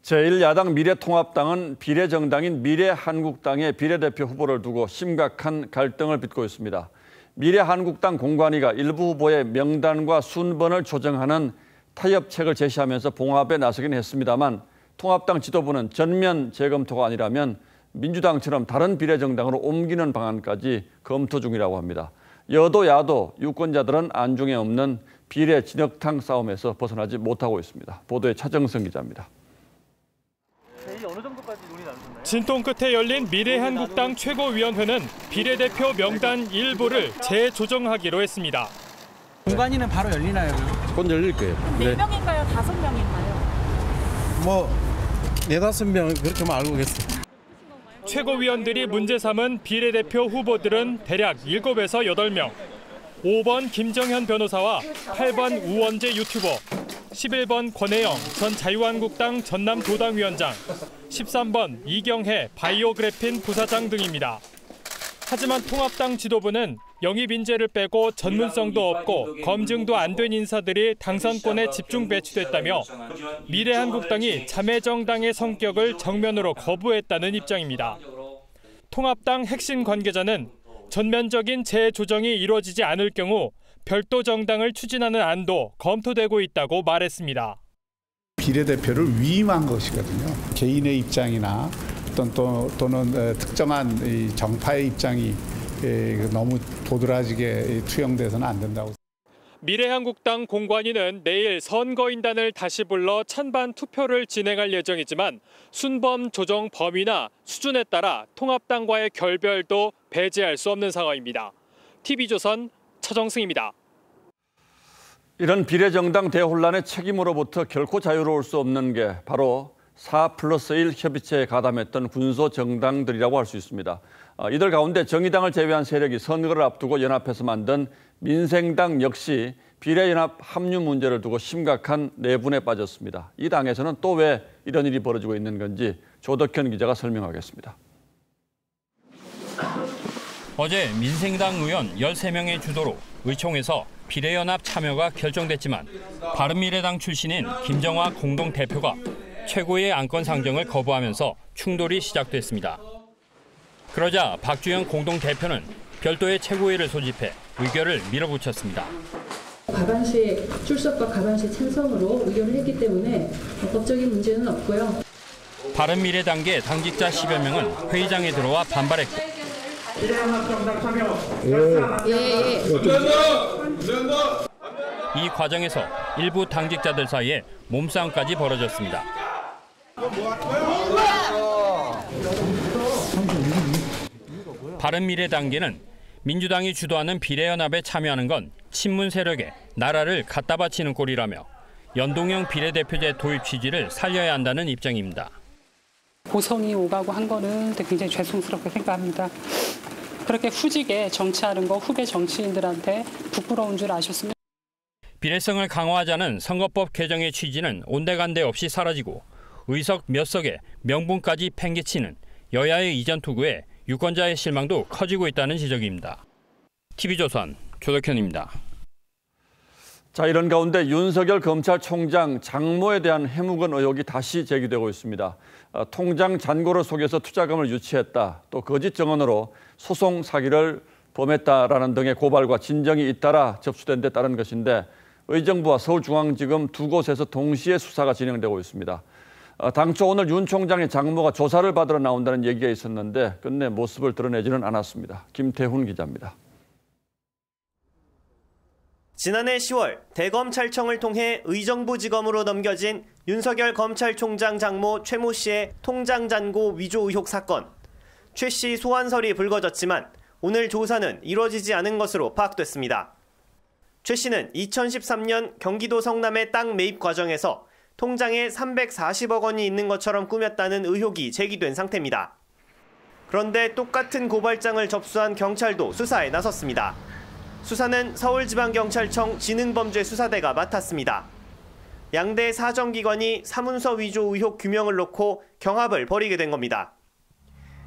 제1야당 미래통합당은 비례정당인 미래한국당의 비례대표 후보를 두고 심각한 갈등을 빚고 있습니다. 미래한국당 공관위가 일부 후보의 명단과 순번을 조정하는 타협책을 제시하면서 봉합에 나서긴 했습니다만 통합당 지도부는 전면 재검토가 아니라면 민주당처럼 다른 비례정당으로 옮기는 방안까지 검토 중이라고 합니다. 여도 야도 유권자들은 안중에 없는 비례 진흙탕 싸움에서 벗어나지 못하고 있습니다. 보도에 차정성 기자입니다. 진통 끝에 열린 미래한국당 최고위원회는 비례대표 명단 일부를 재조정하기로 했습니다. 공관위는 바로 열리나요? 곧 열릴 거예요. 4명인가요? 5명인가요? 뭐 4-5명 그렇게만 알고 계세요. 최고위원들이 문제 삼은 비례대표 후보들은 대략 7에서 8명. 5번 김정현 변호사와 8번 우원재 유튜버, 11번 권혜영 전 자유한국당 전남도당위원장, 13번 이경혜 바이오그래핀 부사장 등입니다. 하지만 통합당 지도부는 영입 인재를 빼고 전문성도 없고 검증도 안 된 인사들이 당선권에 집중 배치됐다며 미래한국당이 자매정당의 성격을 정면으로 거부했다는 입장입니다. 통합당 핵심 관계자는 전면적인 재조정이 이루어지지 않을 경우 별도 정당을 추진하는 안도 검토되고 있다고 말했습니다. 비례대표를 위임한 것이거든요. 개인의 입장이나 또는 특정한 정파의 입장이 너무 도드라지게 투영돼서는 안 된다고. 미래한국당 공관위는 내일 선거인단을 다시 불러 찬반 투표를 진행할 예정이지만 순번 조정 범위나 수준에 따라 통합당과의 결별도 배제할 수 없는 상황입니다. TV조선 차정승입니다. 이런 비례정당 대혼란의 책임으로부터 결코 자유로울 수 없는 게 바로 4+1 협의체에 가담했던 군소정당들이라고 할 수 있습니다. 이들 가운데 정의당을 제외한 세력이 선거를 앞두고 연합해서 만든 민생당 역시 비례연합 합류 문제를 두고 심각한 내분에 빠졌습니다. 이 당에서는 또 왜 이런 일이 벌어지고 있는 건지 조덕현 기자가 설명하겠습니다. 어제 민생당 의원 13명의 주도로 의총에서 비례연합 참여가 결정됐지만 바른미래당 출신인 김정화 공동대표가 최고의 안건 상정을 거부하면서 충돌이 시작됐습니다. 그러자 박주영 공동대표는 별도의 최고위를 소집해 의결을 밀어붙였습니다. 가반수의 출석과 가반수의 찬성으로 의결을 했기 때문에 법적인 문제는 없고요. 바른미래당계 당직자 10여 명은 회의장에 들어와 반발했고 이 과정에서 일부 당직자들 사이에 몸싸움까지 벌어졌습니다. 바른미래당계는 민주당이 주도하는 비례연합에 참여하는 건 친문 세력에 나라를 갖다 바치는 꼴이라며 연동형 비례대표제 도입 취지를 살려야 한다는 입장입니다. 고성이 오가고 한 거는 굉장히 죄송스럽게 생각합니다. 그렇게 후지게 정치하는 거 후배 정치인들한테 부끄러운 줄 아셨으면. 비례성을 강화하자는 선거법 개정의 취지는 온데간데 없이 사라지고 의석 몇 석에 명분까지 팽개치는 여야의 이전 투구에 유권자의 실망도 커지고 있다는 지적입니다. TV조선 조덕현입니다. 자, 이런 가운데 윤석열 검찰총장 장모에 대한 해묵은 의혹이 다시 제기되고 있습니다. 통장 잔고를 속여서 투자금을 유치했다, 또 거짓 정언으로 소송 사기를 범했다라는 등의 고발과 진정이 잇따라 접수된 데 따른 것인데 의정부와 서울중앙지검 두 곳에서 동시에 수사가 진행되고 있습니다. 당초 오늘 윤 총장의 장모가 조사를 받으러 나온다는 얘기가 있었는데 끝내 모습을 드러내지는 않았습니다. 김태훈 기자입니다. 지난해 10월 대검찰청을 통해 의정부지검으로 넘겨진 윤석열 검찰총장 장모 최 모 씨의 통장 잔고 위조 의혹 사건. 최 씨 소환설이 불거졌지만 오늘 조사는 이루어지지 않은 것으로 파악됐습니다. 최 씨는 2013년 경기도 성남의 땅 매입 과정에서 통장에 340억 원이 있는 것처럼 꾸몄다는 의혹이 제기된 상태입니다. 그런데 똑같은 고발장을 접수한 경찰도 수사에 나섰습니다. 수사는 서울지방경찰청 지능범죄수사대가 맡았습니다. 양대 사정기관이 사문서 위조 의혹 규명을 놓고 경합을 벌이게 된 겁니다.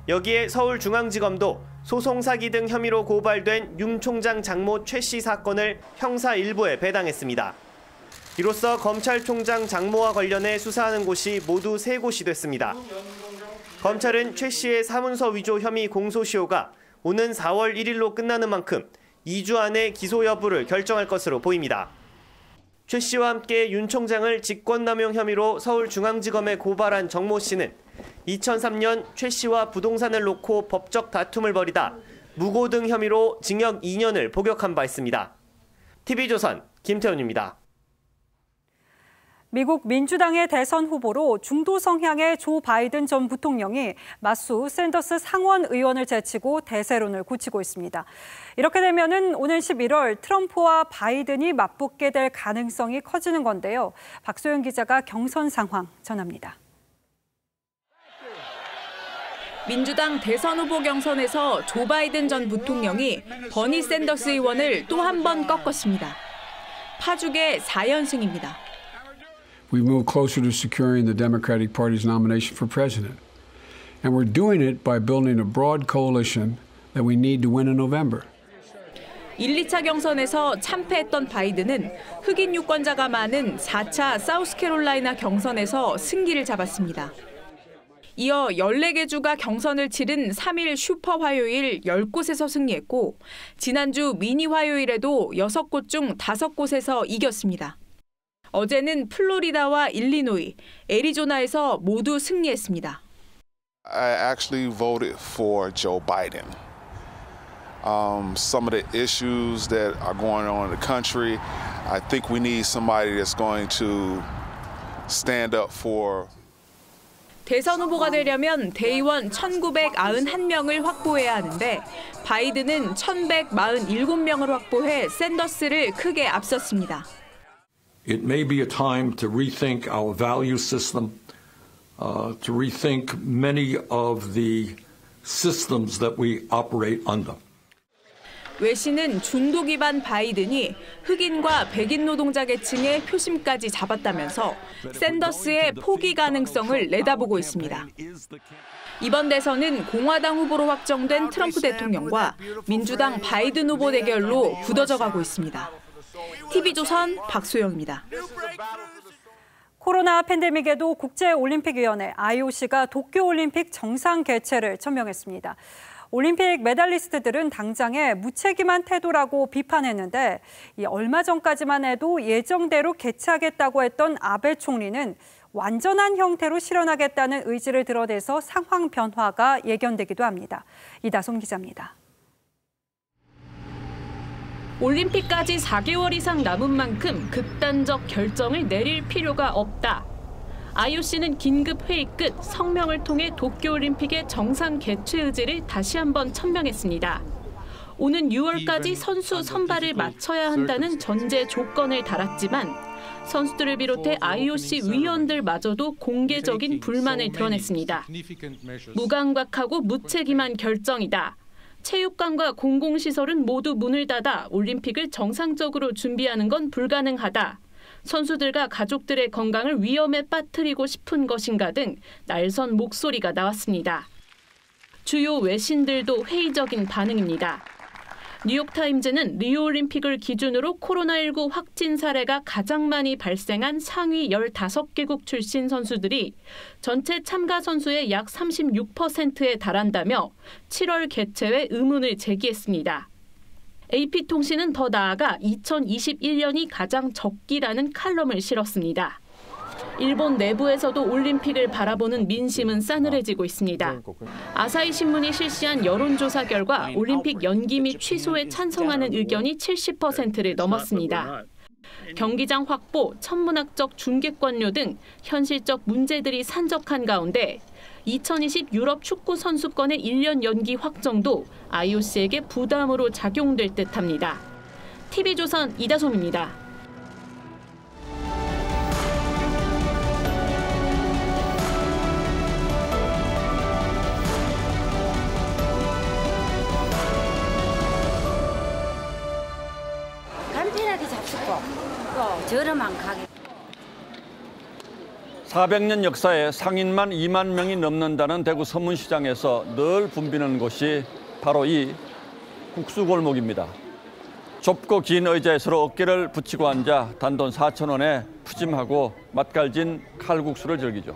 여기에 서울중앙지검도 소송 사기 등 혐의로 고발된 윤 총장 장모 최 씨 사건을 형사 1부에 배당했습니다. 이로써 검찰총장 장모와 관련해 수사하는 곳이 모두 3곳이 됐습니다. 검찰은 최 씨의 사문서 위조 혐의 공소시효가 오는 4월 1일로 끝나는 만큼 2주 안에 기소 여부를 결정할 것으로 보입니다. 최 씨와 함께 윤 총장을 직권남용 혐의로 서울중앙지검에 고발한 정모 씨는 2003년 최 씨와 부동산을 놓고 법적 다툼을 벌이다 무고 등 혐의로 징역 2년을 복역한 바 있습니다. TV조선 김태훈입니다. 미국 민주당의 대선 후보로 중도 성향의 조 바이든 전 부통령이 맞수 샌더스 상원 의원을 제치고 대세론을 굳히고 있습니다. 이렇게 되면은 오는 11월 트럼프와 바이든이 맞붙게 될 가능성이 커지는 건데요. 박소영 기자가 경선 상황 전합니다. 민주당 대선 후보 경선에서 조 바이든 전 부통령이 버니 샌더스 의원을 또 한 번 꺾었습니다. 파죽의 4연승입니다. We've moved closer to securing the Democratic Party's nomination for president. And we're doing it by building a broad coalition that we need to win in November. 1, 2차 경선에서 참패했던 바이든은 흑인 유권자가 많은 4차 사우스캐롤라이나 경선에서 승기를 잡았습니다. 이어 14개 주가 경선을 치른 3일 슈퍼 화요일 10곳에서 승리했고 지난주 미니 화요일에도 6곳 중 5곳에서 이겼습니다. 어제는 플로리다와 일리노이, 애리조나에서 모두 승리했습니다. I actually voted for Joe Biden. Some of the issues that are going on in the country, I think we need somebody that's going to stand up for. 대선 후보가 되려면 대의원 1,991명을 확보해야 하는데 바이든은 1,147명을 확보해 샌더스를 크게 앞섰습니다. It may be a time to rethink our value system, to rethink many of the systems that we operate under. 외신은 중도 기반 바이든이 흑인과 백인 노동자 계층의 표심까지 잡았다면서 샌더스의 포기 가능성을 내다보고 있습니다. 이번 대선은 공화당 후보로 확정된 트럼프 대통령과 민주당 바이든 후보 대결로 굳어져 가고 있습니다. TV조선 박소영입니다. 코로나 팬데믹에도 국제올림픽위원회 IOC가 도쿄올림픽 정상 개최를 천명했습니다. 올림픽 메달리스트들은 당장에 무책임한 태도라고 비판했는데 얼마 전까지만 해도 예정대로 개최하겠다고 했던 아베 총리는 완전한 형태로 실현하겠다는 의지를 드러내서 상황 변화가 예견되기도 합니다. 이다솜 기자입니다. 올림픽까지 4개월 이상 남은 만큼 극단적 결정을 내릴 필요가 없다. IOC는 긴급 회의 끝 성명을 통해 도쿄올림픽의 정상 개최 의지를 다시 한번 천명했습니다. 오는 6월까지 선수 선발을 마쳐야 한다는 전제 조건을 달았지만 선수들을 비롯해 IOC 위원들마저도 공개적인 불만을 드러냈습니다. 무감각하고 무책임한 결정이다. 체육관과 공공시설은 모두 문을 닫아 올림픽을 정상적으로 준비하는 건 불가능하다. 선수들과 가족들의 건강을 위험에 빠뜨리고 싶은 것인가 등 날선 목소리가 나왔습니다. 주요 외신들도 회의적인 반응입니다. 뉴욕타임즈는 리우올림픽을 기준으로 코로나19 확진 사례가 가장 많이 발생한 상위 15개국 출신 선수들이 전체 참가 선수의 약 36%에 달한다며 7월 개최에 의문을 제기했습니다. AP통신은 더 나아가 2021년이 가장 적기라는 칼럼을 실었습니다. 일본 내부에서도 올림픽을 바라보는 민심은 싸늘해지고 있습니다. 아사히 신문이 실시한 여론조사 결과 올림픽 연기 및 취소에 찬성하는 의견이 70%를 넘었습니다. 경기장 확보, 천문학적 중계권료 등 현실적 문제들이 산적한 가운데 2020 유럽 축구 선수권의 1년 연기 확정도 IOC에게 부담으로 작용될 듯합니다. TV조선 이다솜입니다. 간편하게 잡수고 또 저렴한 가격. 400년 역사에 상인만 2만 명이 넘는다는 대구 서문시장에서 늘 붐비는 곳이 바로 이 국수골목입니다. 좁고 긴 의자에 서로 어깨를 붙이고 앉아 단돈 4,000원에 푸짐하고 맛깔진 칼국수를 즐기죠.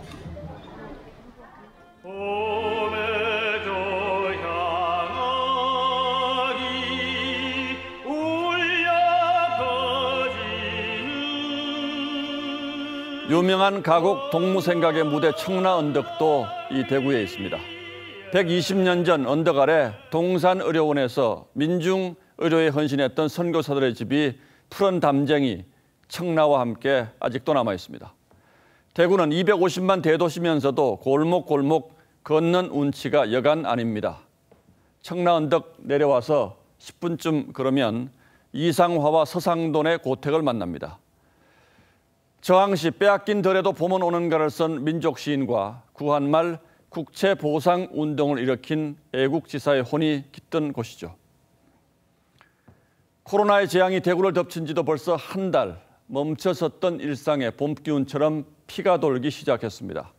유명한 가곡 동무생각의 무대 청라언덕도 이 대구에 있습니다. 120년 전 언덕 아래 동산의료원에서 민중의료에 헌신했던 선교사들의 집이 푸른 담쟁이 청라와 함께 아직도 남아 있습니다. 대구는 250만 대도시면서도 골목골목 걷는 운치가 여간 아닙니다. 청라언덕 내려와서 10분쯤 걸으면 이상화와 서상돈의 고택을 만납니다. 저항시 빼앗긴 덜에도 봄은 오는가를 쓴 민족시인과 구한말 국채보상운동을 일으킨 애국지사의 혼이 깃든 곳이죠. 코로나의 재앙이 대구를 덮친 지도 벌써 한 달, 멈춰섰던 일상의 봄기운처럼 피가 돌기 시작했습니다.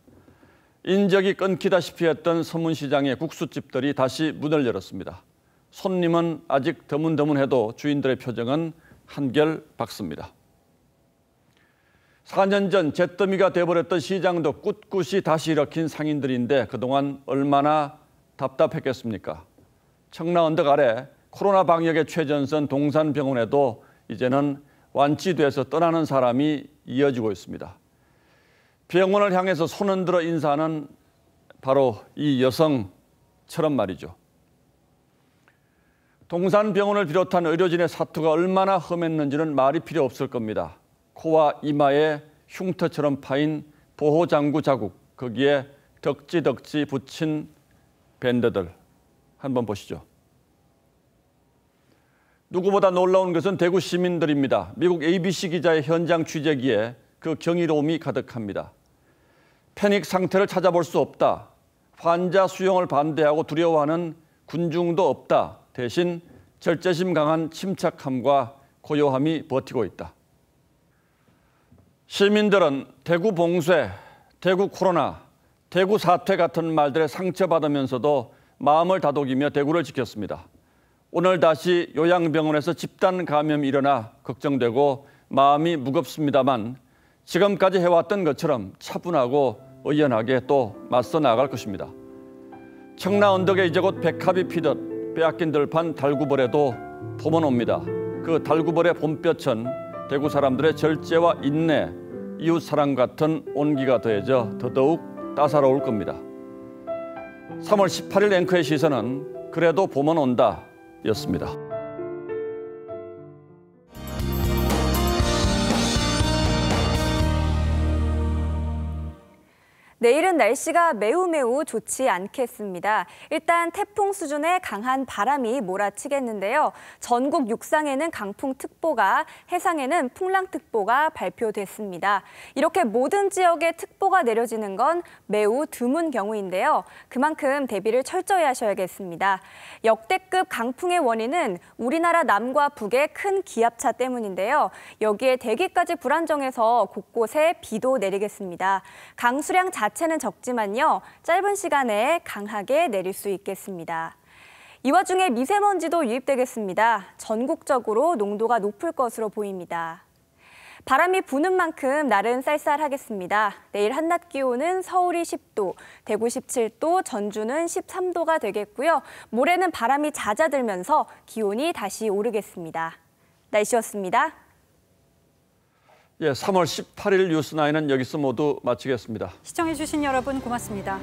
인적이 끊기다시피 했던 서문시장의 국수집들이 다시 문을 열었습니다. 손님은 아직 드문드문해도 주인들의 표정은 한결 밝습니다. 4년 전 잿더미가 돼버렸던 시장도 꿋꿋이 다시 일으킨 상인들인데 그동안 얼마나 답답했겠습니까? 청라언덕 아래 코로나 방역의 최전선 동산병원에도 이제는 완치돼서 떠나는 사람이 이어지고 있습니다. 병원을 향해서 손 흔들어 인사하는 바로 이 여성처럼 말이죠. 동산병원을 비롯한 의료진의 사투가 얼마나 험했는지는 말이 필요 없을 겁니다. 코와 이마에 흉터처럼 파인 보호장구 자국, 거기에 덕지덕지 붙인 밴드들 한번 보시죠. 누구보다 놀라운 것은 대구 시민들입니다. 미국 ABC 기자의 현장 취재기에 그 경이로움이 가득합니다. 패닉 상태를 찾아볼 수 없다. 환자 수용을 반대하고 두려워하는 군중도 없다. 대신 절제심 강한 침착함과 고요함이 버티고 있다. 시민들은 대구 봉쇄, 대구 코로나, 대구 사퇴 같은 말들에 상처받으면서도 마음을 다독이며 대구를 지켰습니다. 오늘 다시 요양병원에서 집단 감염이 일어나 걱정되고 마음이 무겁습니다만 지금까지 해왔던 것처럼 차분하고 의연하게 또 맞서 나갈 것입니다. 청라언덕에 이제 곧 백합이 피듯 빼앗긴 들판 달구벌에도 봄은 옵니다. 그 달구벌의 봄볕은 대구 사람들의 절제와 인내, 이웃 사랑 같은 온기가 더해져 더더욱 따사로울 겁니다. 3월 18일 앵커의 시선은 그래도 봄은 온다 였습니다. 내일은 날씨가 매우 좋지 않겠습니다. 일단 태풍 수준의 강한 바람이 몰아치겠는데요. 전국 육상에는 강풍특보가, 해상에는 풍랑특보가 발표됐습니다. 이렇게 모든 지역에 특보가 내려지는 건 매우 드문 경우인데요. 그만큼 대비를 철저히 하셔야겠습니다. 역대급 강풍의 원인은 우리나라 남과 북의 큰 기압차 때문인데요. 여기에 대기까지 불안정해서 곳곳에 비도 내리겠습니다. 강수량 자체는 적지만요. 짧은 시간에 강하게 내릴 수 있겠습니다. 이 와중에 미세먼지도 유입되겠습니다. 전국적으로 농도가 높을 것으로 보입니다. 바람이 부는 만큼 날은 쌀쌀하겠습니다. 내일 한낮 기온은 서울이 10도, 대구 17도, 전주는 13도가 되겠고요. 모레는 바람이 잦아들면서 기온이 다시 오르겠습니다. 날씨였습니다. 예, 3월 18일 뉴스9은 여기서 모두 마치겠습니다. 시청해주신 여러분 고맙습니다.